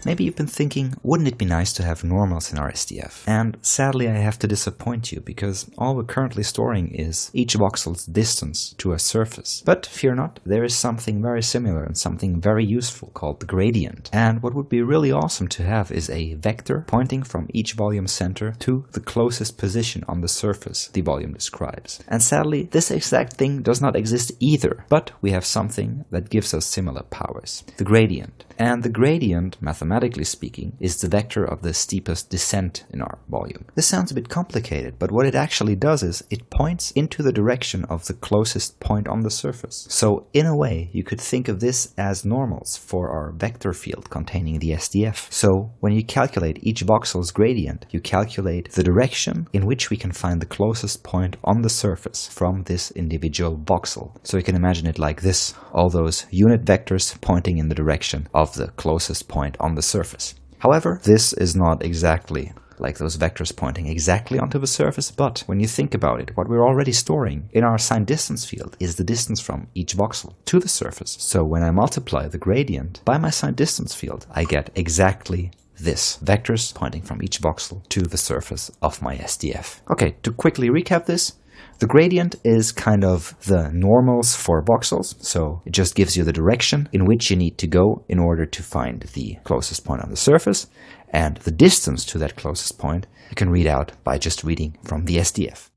Maybe you've been thinking, wouldn't it be nice to have normals in our SDF? And sadly I have to disappoint you, because all we're currently storing is each voxel's distance to a surface. But fear not, there is something very similar and something very useful called the gradient. And what would be really awesome to have is a vector pointing from each volume center to the closest position on the surface the volume describes. And sadly, this exact thing does not exist either, but we have something that gives us similar powers. The gradient. And the gradient, mathematically speaking, is the vector of the steepest descent in our volume. This sounds a bit complicated, but what it actually does is it points into the direction of the closest point on the surface. So in a way, you could think of this as normals for our vector field containing the SDF. So when you calculate each voxel's gradient, you calculate the direction in which we can find the closest point on the surface from this individual voxel. So you can imagine it like this, all those unit vectors pointing in the direction of the closest point on the surface. However, this is not exactly like those vectors pointing exactly onto the surface, but when you think about it, what we're already storing in our signed distance field is the distance from each voxel to the surface. So when I multiply the gradient by my signed distance field, I get exactly this, vectors pointing from each voxel to the surface of my SDF. Okay, to quickly recap this, the gradient is kind of the normals for voxels, so it just gives you the direction in which you need to go in order to find the closest point on the surface, and the distance to that closest point you can read out by just reading from the SDF.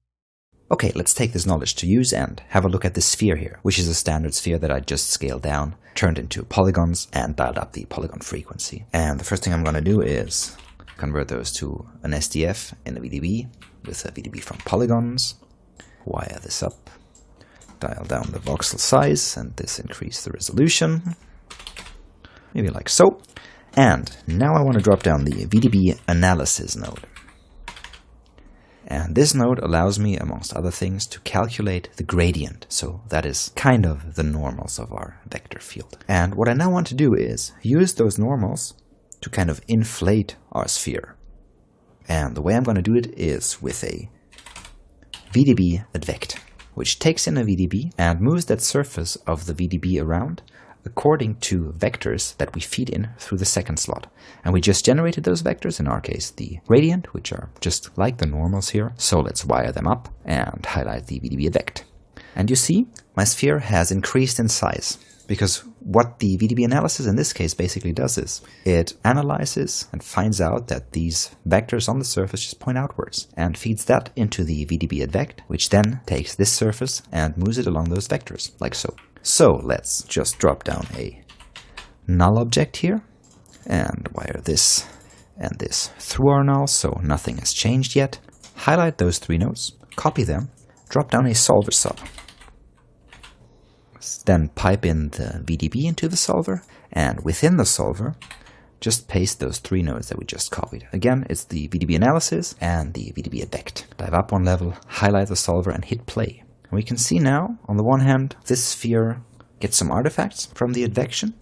Okay, let's take this knowledge to use and have a look at this sphere here, which is a standard sphere that I just scaled down, turned into polygons, and dialed up the polygon frequency. And the first thing I'm going to do is convert those to an SDF in the VDB with a VDB from polygons. Wire this up, dial down the voxel size, and this increase the resolution, maybe like so. And now I want to drop down the VDB analysis node. And this node allows me, amongst other things, to calculate the gradient. So that is kind of the normals of our vector field. And what I now want to do is use those normals to kind of inflate our sphere. And the way I'm going to do it is with a VDB advect, which takes in a VDB and moves that surface of the VDB around according to vectors that we feed in through the second slot. And we just generated those vectors, in our case the gradient, which are just like the normals here. So let's wire them up and highlight the VDB advect. And you see, my sphere has increased in size, because what the VDB analysis in this case basically does is it analyzes and finds out that these vectors on the surface just point outwards and feeds that into the VDB advect, which then takes this surface and moves it along those vectors, like so. So let's just drop down a null object here and wire this and this through our null, so nothing has changed yet. Highlight those three nodes, copy them, drop down a solver sub. Then pipe in the VDB into the solver, and within the solver, just paste those three nodes that we just copied. Again, it's the VDB analysis and the VDB advect. Dive up one level, highlight the solver, and hit play. And we can see now, on the one hand, this sphere gets some artifacts from the advection.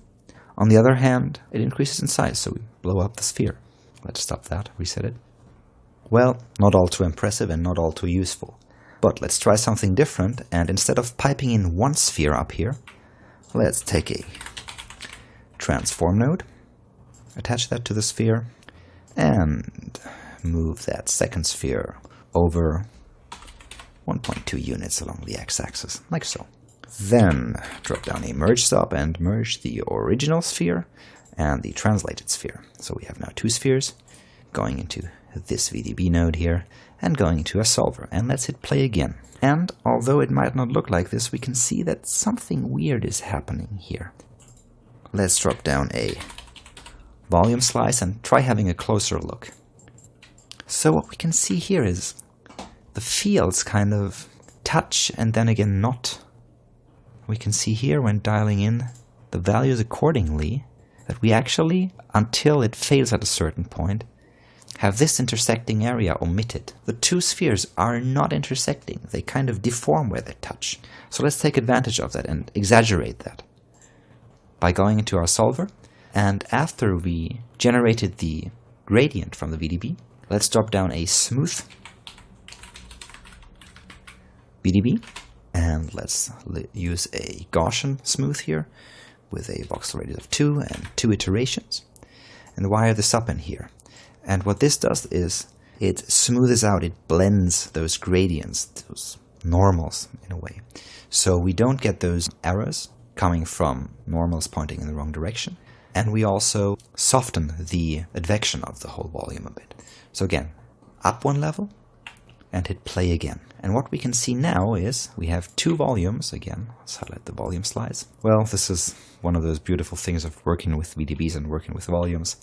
On the other hand, it increases in size, so we blow up the sphere. Let's stop that, reset it. Well, not all too impressive and not all too useful. But let's try something different, and instead of piping in one sphere up here, let's take a transform node, attach that to the sphere, and move that second sphere over 1.2 units along the x-axis, like so. Then drop down a merge sub and merge the original sphere and the translated sphere. So we have now two spheres going into this VDB node here and going into a solver. And let's hit play again. And although it might not look like this, we can see that something weird is happening here. Let's drop down a volume slice and try having a closer look. So what we can see here is the fields kind of touch and then again not. We can see here when dialing in the values accordingly that we actually, until it fails at a certain point, have this intersecting area omitted. The two spheres are not intersecting. They kind of deform where they touch. So let's take advantage of that and exaggerate that by going into our solver. And after we generated the gradient from the VDB, let's drop down a smooth VDB. And let's use a Gaussian smooth here with a voxel radius of 2 and 2 iterations. and wire this up in here. And what this does is it smoothes out, it blends those gradients, those normals in a way. So we don't get those errors coming from normals pointing in the wrong direction. And we also soften the advection of the whole volume a bit. So again, up one level and hit play again. And what we can see now is we have two volumes. Again, let's highlight the volume slides. Well, this is one of those beautiful things of working with VDBs and working with volumes.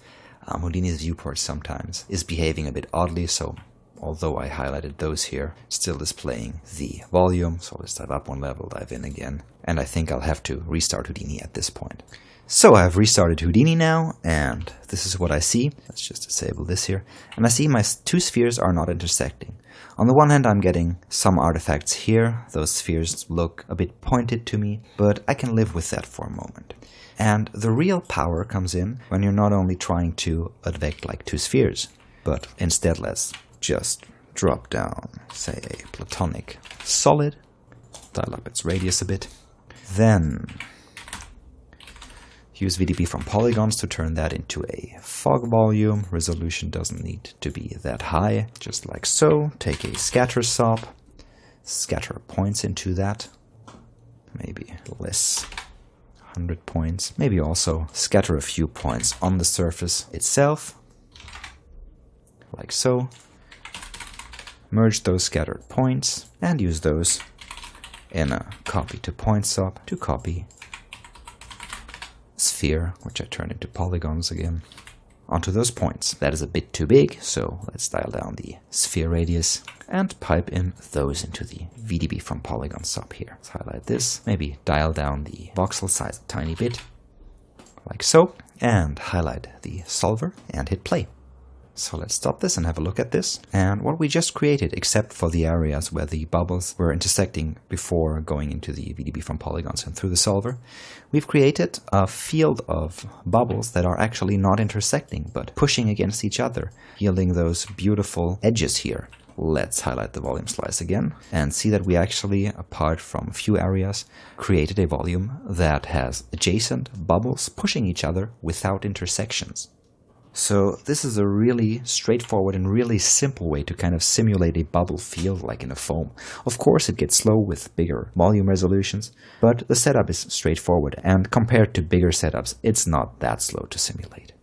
Houdini's viewport sometimes is behaving a bit oddly, so although I highlighted those here, still displaying the volume. So let's dive up one level, dive in again. And I think I'll have to restart Houdini at this point. So I've restarted Houdini now, and this is what I see. Let's just disable this here. And I see my two spheres are not intersecting. On the one hand, I'm getting some artifacts here. Those spheres look a bit pointed to me, but I can live with that for a moment. And the real power comes in when you're not only trying to advect like two spheres, but instead let's just drop down, say, a platonic solid, dial up its radius a bit, then use VDB from polygons to turn that into a fog volume. Resolution doesn't need to be that high, just like so. Take a scatter sop, scatter points into that, maybe less, 100 points. Maybe also scatter a few points on the surface itself, like so. Merge those scattered points and use those in a copy to point sop to copy sphere, which I turned into polygons again, onto those points. That is a bit too big, so let's dial down the sphere radius and pipe in those into the VDB from polygon sub here. Let's highlight this, maybe dial down the voxel size a tiny bit, like so, and highlight the solver and hit play. So let's stop this and have a look at this. And what we just created, except for the areas where the bubbles were intersecting before going into the VDB from polygons and through the solver, we've created a field of bubbles that are actually not intersecting, but pushing against each other, yielding those beautiful edges here. Let's highlight the volume slice again and see that we actually, apart from a few areas, created a volume that has adjacent bubbles pushing each other without intersections. So this is a really straightforward and really simple way to kind of simulate a bubble field like in a foam. Of course it gets slow with bigger volume resolutions, but the setup is straightforward, and compared to bigger setups, it's not that slow to simulate.